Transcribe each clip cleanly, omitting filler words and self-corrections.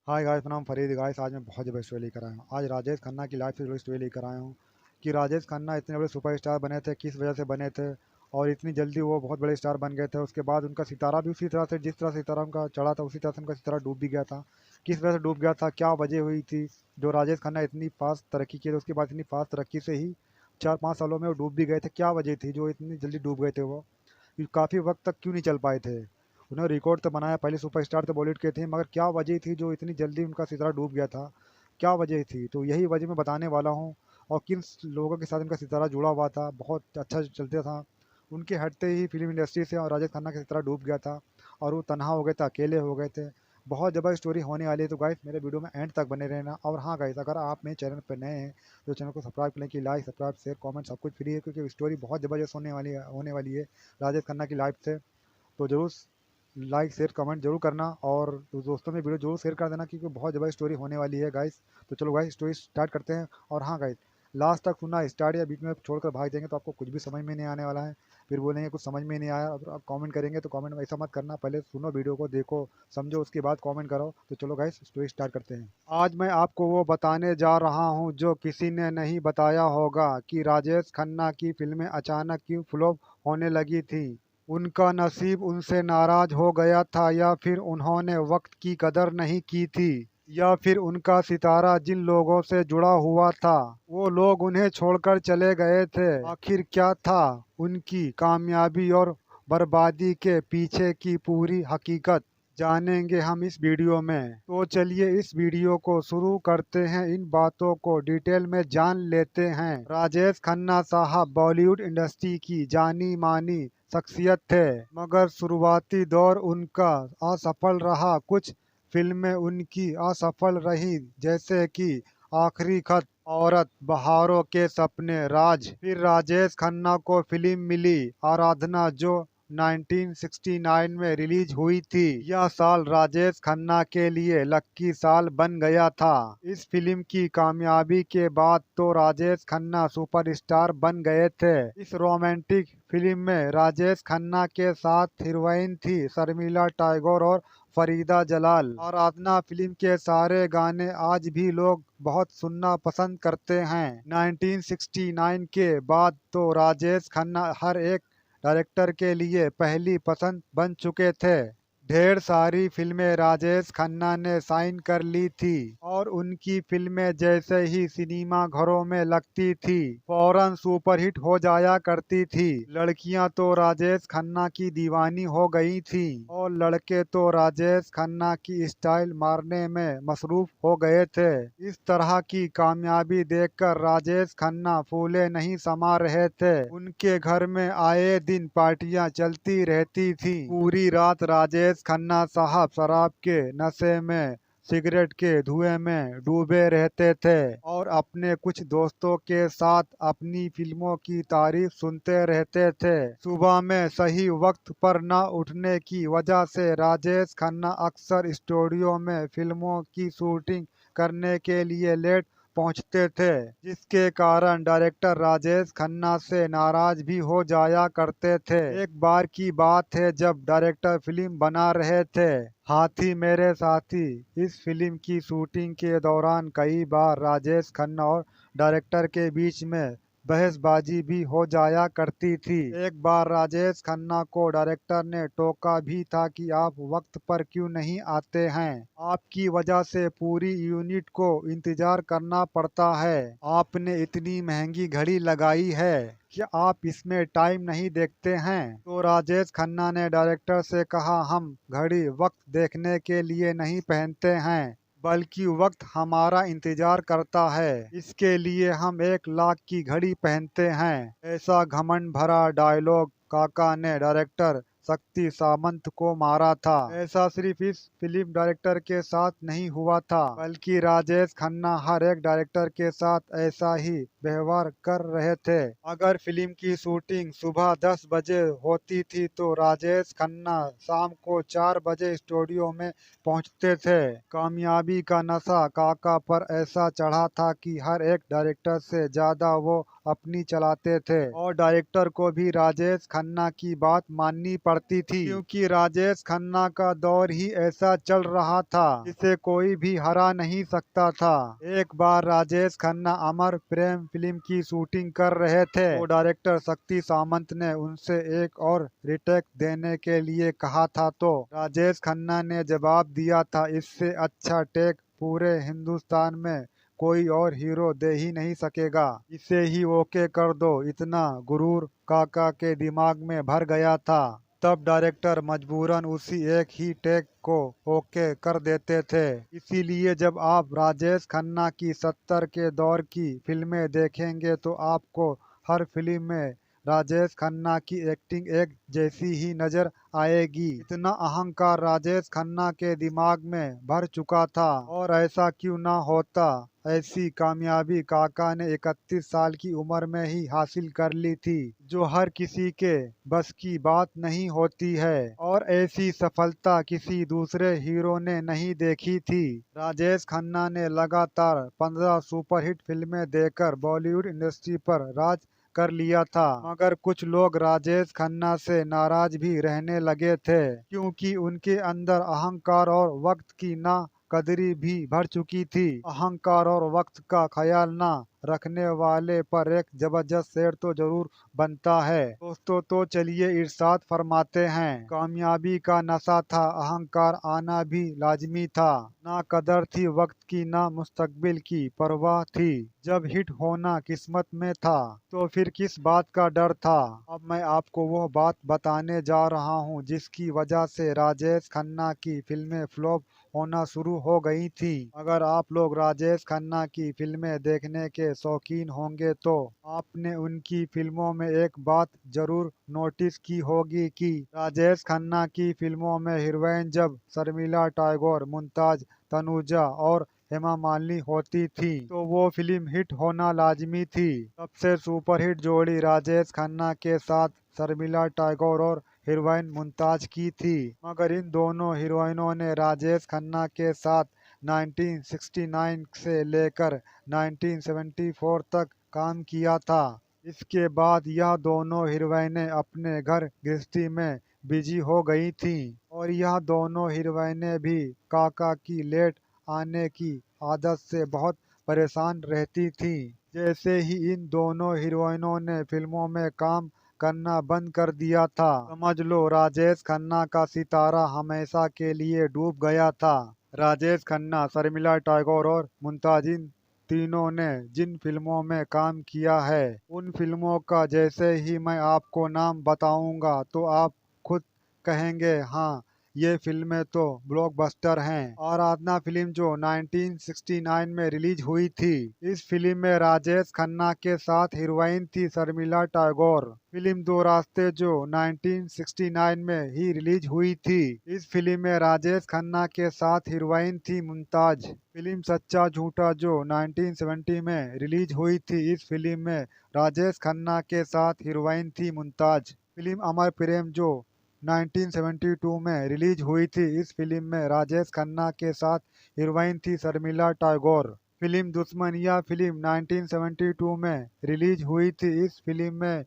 Hi guys, मेरा नाम Farid guys. आज मैं बहुत ज़बरदस्त स्टोरी लेकर आया हूँ। आज राजेश खन्ना की लाइफ से जुड़ी स्टोरी लेकर आया हूँ कि राजेश खन्ना इतने बड़े सुपरस्टार बने थे, किस वजह से बने थे और इतनी जल्दी वो बहुत बड़े स्टार बन गए थे। उसके बाद उनका सितारा भी उसी तरह से, जिस तरह सितारा उनका चढ़ा था, उसी तरह से उनका सितारा डूब भी गया था। किस वजह से डूब गया था, क्या वजह हुई थी जो राजेश खन्ना इतनी फास्ट तरक्की किए थे, उसके बाद इतनी फास्ट तरक्की से ही 4-5 सालों में वो डूब भी गए थे। क्या वजह थी जो इतनी जल्दी डूब गए थे वो, काफ़ी वक्त तक क्यों नहीं चल पाए थे। उन्होंने रिकॉर्ड तो बनाया, पहले सुपरस्टार तो बॉलीवुड के थे, मगर क्या वजह थी जो इतनी जल्दी उनका सितारा डूब गया था। क्या वजह थी, तो यही वजह मैं बताने वाला हूँ। और किन लोगों के साथ उनका सितारा जुड़ा हुआ था, बहुत अच्छा चलता था। उनके हटते ही फिल्म इंडस्ट्री से और राजेश खन्ना का सितारा डूब गया था और वो तनहा हो गए थे, अकेले हो गए थे। बहुत ज़बरदस्त स्टोरी होने वाली है, तो गाइस मेरे वीडियो में एंड तक बने रहना। और हाँ गाइस, अगर आप मेरे चैनल पर नए हैं तो चैनल को सब्सक्राइब करने की, लाइक सब्सक्राइब शेयर कमेंट सब कुछ फ्री है, क्योंकि स्टोरी बहुत ज़बरदस्त होने वाली है राजेश खन्ना की लाइफ से। तो ज़रूर लाइक शेयर कमेंट जरूर करना और दोस्तों में वीडियो जरूर शेयर कर देना, क्योंकि बहुत ज़बरदस्त स्टोरी होने वाली है गाइस। तो चलो गाइस, स्टोरी स्टार्ट करते हैं। और हाँ गाइस, लास्ट तक सुनना, स्टार्ट या बीच में छोड़कर भाग जाएंगे तो आपको कुछ भी समझ में नहीं आने वाला है। फिर बोलेंगे कुछ समझ में नहीं आया। अब आप कमेंट करेंगे तो कमेंट में ऐसा मत करना, पहले सुनो वीडियो को, देखो समझो, उसके बाद कमेंट करो। तो चलो गाइस, स्टोरी स्टार्ट करते हैं। आज मैं आपको वो बताने जा रहा हूँ जो किसी ने नहीं बताया होगा कि राजेश खन्ना की फिल्में अचानक क्यों फ्लॉप होने लगी थी। उनका नसीब उनसे नाराज हो गया था, या फिर उन्होंने वक्त की कदर नहीं की थी, या फिर उनका सितारा जिन लोगों से जुड़ा हुआ था वो लोग उन्हें छोड़कर चले गए थे। आखिर क्या था उनकी कामयाबी और बर्बादी के पीछे की पूरी हकीकत, जानेंगे हम इस वीडियो में। तो चलिए इस वीडियो को शुरू करते हैं, इन बातों को डिटेल में जान लेते हैं। राजेश खन्ना साहब बॉलीवुड इंडस्ट्री की जानी मानी शख्सियत थे, मगर शुरुआती दौर उनका असफल रहा। कुछ फिल्में उनकी असफल रही, जैसे कि आखिरी खत, औरत, बहारों के सपने, राज। फिर राजेश खन्ना को फिल्म मिली आराधना, जो 1969 में रिलीज हुई थी। यह साल राजेश खन्ना के लिए लक्की साल बन गया था। इस फिल्म की कामयाबी के बाद तो राजेश खन्ना सुपरस्टार बन गए थे। इस रोमांटिक फिल्म में राजेश खन्ना के साथ हीरोइन थी शर्मिला टैगोर और फरीदा जलाल। आराधना फिल्म के सारे गाने आज भी लोग बहुत सुनना पसंद करते हैं। 1969 के बाद तो राजेश खन्ना हर एक डायरेक्टर के लिए पहली पसंद बन चुके थे। ढेर सारी फिल्में राजेश खन्ना ने साइन कर ली थी और उनकी फिल्में जैसे ही सिनेमा घरों में लगती थी फौरन सुपरहिट हो जाया करती थी। लड़कियां तो राजेश खन्ना की दीवानी हो गई थी और लड़के तो राजेश खन्ना की स्टाइल मारने में मसरूफ हो गए थे। इस तरह की कामयाबी देखकर राजेश खन्ना फूले नहीं समा रहे थे। उनके घर में आए दिन पार्टियां चलती रहती थी। पूरी रात राजेश खन्ना साहब शराब के नशे में, सिगरेट के धुएं में डूबे रहते थे और अपने कुछ दोस्तों के साथ अपनी फिल्मों की तारीफ सुनते रहते थे। सुबह में सही वक्त पर न उठने की वजह से राजेश खन्ना अक्सर स्टूडियो में फिल्मों की शूटिंग करने के लिए लेट पहुंचते थे, जिसके कारण डायरेक्टर राजेश खन्ना से नाराज भी हो जाया करते थे। एक बार की बात है जब डायरेक्टर फिल्म बना रहे थे हाथी मेरे साथी। इस फिल्म की शूटिंग के दौरान कई बार राजेश खन्ना और डायरेक्टर के बीच में बहसबाजी भी हो जाया करती थी। एक बार राजेश खन्ना को डायरेक्टर ने टोका भी था कि आप वक्त पर क्यों नहीं आते हैं, आपकी वजह से पूरी यूनिट को इंतजार करना पड़ता है। आपने इतनी महंगी घड़ी लगाई है, क्या आप इसमें टाइम नहीं देखते हैं? तो राजेश खन्ना ने डायरेक्टर से कहा, हम घड़ी वक्त देखने के लिए नहीं पहनते हैं, बल्कि वक्त हमारा इंतजार करता है। इसके लिए हम 1 लाख की घड़ी पहनते हैं। ऐसा घमंड भरा डायलॉग काका ने डायरेक्टर शक्ति सामंत को मारा था। ऐसा सिर्फ इस फिल्म डायरेक्टर के साथ नहीं हुआ था, बल्कि राजेश खन्ना हर एक डायरेक्टर के साथ ऐसा ही व्यवहार कर रहे थे। अगर फिल्म की शूटिंग सुबह 10 बजे होती थी तो राजेश खन्ना शाम को 4 बजे स्टूडियो में पहुंचते थे। कामयाबी का नशा काका पर ऐसा चढ़ा था कि हर एक डायरेक्टर से ज्यादा वो अपनी चलाते थे और डायरेक्टर को भी राजेश खन्ना की बात माननी पड़ती थी, क्योंकि राजेश खन्ना का दौर ही ऐसा चल रहा था जिसे कोई भी हरा नहीं सकता था। एक बार राजेश खन्ना अमर प्रेम फिल्म की शूटिंग कर रहे थे तो डायरेक्टर शक्ति सामंत ने उनसे एक और रिटेक देने के लिए कहा था, तो राजेश खन्ना ने जवाब दिया था, इससे अच्छा टेक पूरे हिंदुस्तान में कोई और हीरो दे ही नहीं सकेगा, इसे ही ओके कर दो। इतना गुरूर काका के दिमाग में भर गया था। तब डायरेक्टर मजबूरन उसी एक ही टेक को ओके कर देते थे। इसीलिए जब आप राजेश खन्ना की 70 के दौर की फिल्में देखेंगे तो आपको हर फिल्म में राजेश खन्ना की एक्टिंग एक जैसी ही नजर आएगी। इतना अहंकार राजेश खन्ना के दिमाग में भर चुका था। और ऐसा क्यों ना होता, ऐसी कामयाबी काका ने 31 साल की उम्र में ही हासिल कर ली थी, जो हर किसी के बस की बात नहीं होती है। और ऐसी सफलता किसी दूसरे हीरो ने नहीं देखी थी। राजेश खन्ना ने लगातार 15 सुपरहिट फिल्में देकर बॉलीवुड इंडस्ट्री पर राज कर लिया था, मगर कुछ लोग राजेश खन्ना से नाराज भी रहने लगे थे, क्योंकि उनके अंदर अहंकार और वक्त की ना कदरी भी भर चुकी थी। अहंकार और वक्त का ख्याल ना रखने वाले पर एक जबरदस्त शेर तो जरूर बनता है। दोस्तों, तो चलिए इरशाद फरमाते हैं, कामयाबी का नशा था, अहंकार आना भी लाजमी था। ना कदर थी वक्त की, ना मुस्तकबिल की परवाह थी। जब हिट होना किस्मत में था तो फिर किस बात का डर था। अब मैं आपको वो बात बताने जा रहा हूँ जिसकी वजह से राजेश खन्ना की फिल्में फ्लॉप होना शुरू हो गई थी। अगर आप लोग राजेश खन्ना की फिल्में देखने के शौकीन होंगे तो आपने उनकी फिल्मों में एक बात जरूर नोटिस की होगी कि राजेश खन्ना की फिल्मों में हीरोइन जब शर्मिला टैगोर, मुमताज, तनुजा और हेमा मालिनी होती थी तो वो फिल्म हिट होना लाजमी थी। सबसे सुपरहिट जोड़ी राजेश खन्ना के साथ शर्मिला टैगोर और हीरोइन मुमताज की थी, मगर इन दोनों हीरोइनों ने राजेश खन्ना के साथ 1969 से लेकर 1974 तक काम किया था। इसके बाद यह दोनों हीरोइनें अपने घर गृहस्थी में बिजी हो गई थीं और यह दोनों हीरोइनें भी काका की लेट आने की आदत से बहुत परेशान रहती थीं। जैसे ही इन दोनों हीरोइनों ने फिल्मों में काम करना बंद कर दिया था, समझ लो राजेश खन्ना का सितारा हमेशा के लिए डूब गया था। राजेश खन्ना, शर्मिला टैगोर और मुमताज, इन तीनों ने जिन फिल्मों में काम किया है उन फिल्मों का जैसे ही मैं आपको नाम बताऊंगा तो आप खुद कहेंगे, हाँ ये फिल्में तो ब्लॉकबस्टर हैं। आराधना फिल्म जो 1969 में रिलीज हुई थी, इस फिल्म में राजेश खन्ना के साथ हीरोइन थी शर्मिला टैगोर। फिल्म दो रास्ते जो 1969 में ही रिलीज हुई थी, इस फिल्म में राजेश खन्ना के साथ हीरोइन थी मुमताज। फिल्म सच्चा झूठा जो 1970 में रिलीज हुई थी, इस फिल्म में राजेश खन्ना के साथ हीरोइन थी मुमताज। फिल्म अमर प्रेम जो 1972 में रिलीज हुई थी, इस फिल्म में राजेश खन्ना के साथ हीरोइन थी शर्मिला टैगोर। फिल्म दुश्मन, यह फिल्म 1972 में रिलीज हुई थी, इस फिल्म में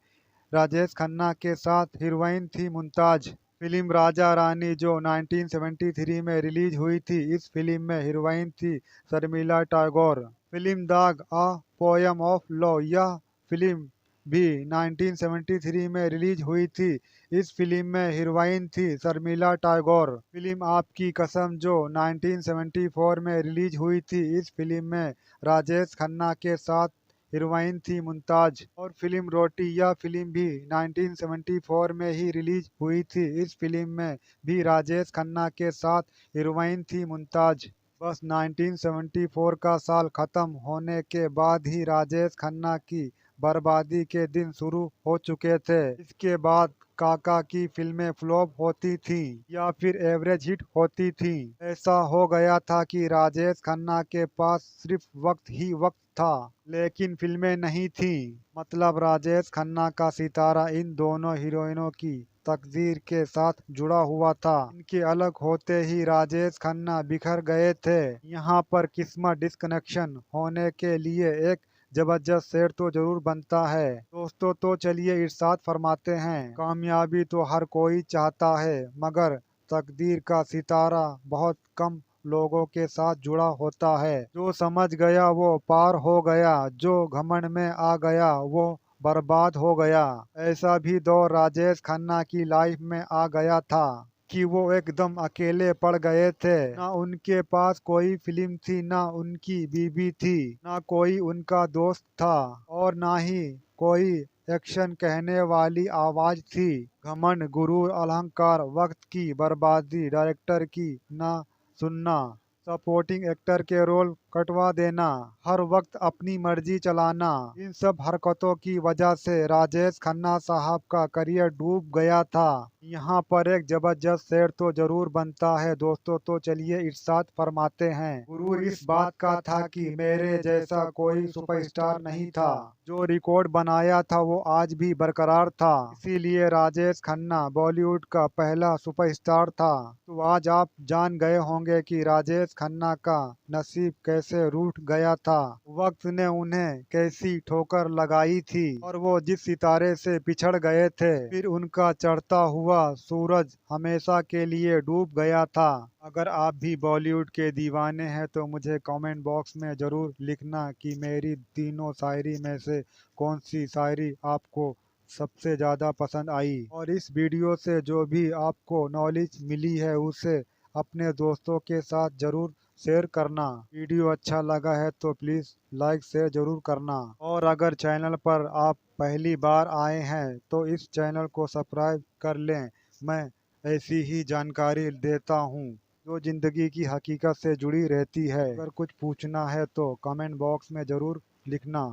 राजेश खन्ना के साथ हीरोइन थी मुमताज। फिल्म राजा रानी जो 1973 में रिलीज हुई थी, इस फिल्म में हीरोइन थी शर्मिला टैगोर। फिल्म दाग अ पोयम ऑफ लव, यह फिल्म भी 1973 में रिलीज हुई थी, इस फिल्म में हीरोइन थी शर्मिला टैगोर। फिल्म आपकी कसम जो 1974 में रिलीज हुई थी, इस फिल्म में राजेश खन्ना के साथ हीरोइन थी मुमताज। और फिल्म रोटी, यह फिल्म भी 1974 में ही रिलीज हुई थी, इस फिल्म में भी राजेश खन्ना के साथ हीरोइन थी मुमताज। बस 1974 का साल खत्म होने के बाद ही राजेश खन्ना की बर्बादी के दिन शुरू हो चुके थे। इसके बाद काका की फिल्में फ्लॉप होती थी या फिर एवरेज हिट होती थी। ऐसा हो गया था कि राजेश खन्ना के पास सिर्फ वक्त ही वक्त था, लेकिन फिल्में नहीं थी। मतलब राजेश खन्ना का सितारा इन दोनों हीरोइनों की तकदीर के साथ जुड़ा हुआ था। इनके अलग होते ही राजेश खन्ना बिखर गए थे। यहाँ पर किस्मत डिस्कनेक्शन होने के लिए एक जबरदस्त शेर तो जरूर बनता है। दोस्तों तो चलिए इरशाद फरमाते हैं, कामयाबी तो हर कोई चाहता है, मगर तकदीर का सितारा बहुत कम लोगों के साथ जुड़ा होता है। जो समझ गया वो पार हो गया, जो घमंड में आ गया वो बर्बाद हो गया। ऐसा भी दौर राजेश खन्ना की लाइफ में आ गया था कि वो एकदम अकेले पड़ गए थे। ना उनके पास कोई फिल्म थी, ना उनकी बीबी थी, ना कोई उनका दोस्त था और ना ही कोई एक्शन कहने वाली आवाज थी। घमंड, गुरूर, अहंकार, वक्त की बर्बादी, डायरेक्टर की ना सुनना, सपोर्टिंग एक्टर के रोल कटवा देना, हर वक्त अपनी मर्जी चलाना, इन सब हरकतों की वजह से राजेश खन्ना साहब का करियर डूब गया था। यहाँ पर एक जबरदस्त शेर तो जरूर बनता है दोस्तों, तो चलिए इरशाद फरमाते हैं। गुरूर इस बात का था कि मेरे जैसा कोई सुपरस्टार नहीं था, जो रिकॉर्ड बनाया था वो आज भी बरकरार था। इसीलिए राजेश खन्ना बॉलीवुड का पहला सुपरस्टार था। तो आज आप जान गए होंगे कि राजेश खन्ना का नसीब कैसे रूठ गया था, वक्त ने उन्हें कैसी ठोकर लगाई थी और वो जिस सितारे से बिछड़ गए थे, फिर उनका चढ़ता हुआ सूरज हमेशा के लिए डूब गया था। अगर आप भी बॉलीवुड के दीवाने हैं तो मुझे कमेंट बॉक्स में ज़रूर लिखना कि मेरी तीनों शायरी में से कौन सी शायरी आपको सबसे ज़्यादा पसंद आई। और इस वीडियो से जो भी आपको नॉलेज मिली है उसे अपने दोस्तों के साथ ज़रूर शेयर करना। वीडियो अच्छा लगा है तो प्लीज़ लाइक शेयर ज़रूर करना। और अगर चैनल पर आप पहली बार आए हैं तो इस चैनल को सब्सक्राइब कर लें। मैं ऐसी ही जानकारी देता हूँ जो ज़िंदगी की हकीकत से जुड़ी रहती है। अगर कुछ पूछना है तो कमेंट बॉक्स में ज़रूर लिखना।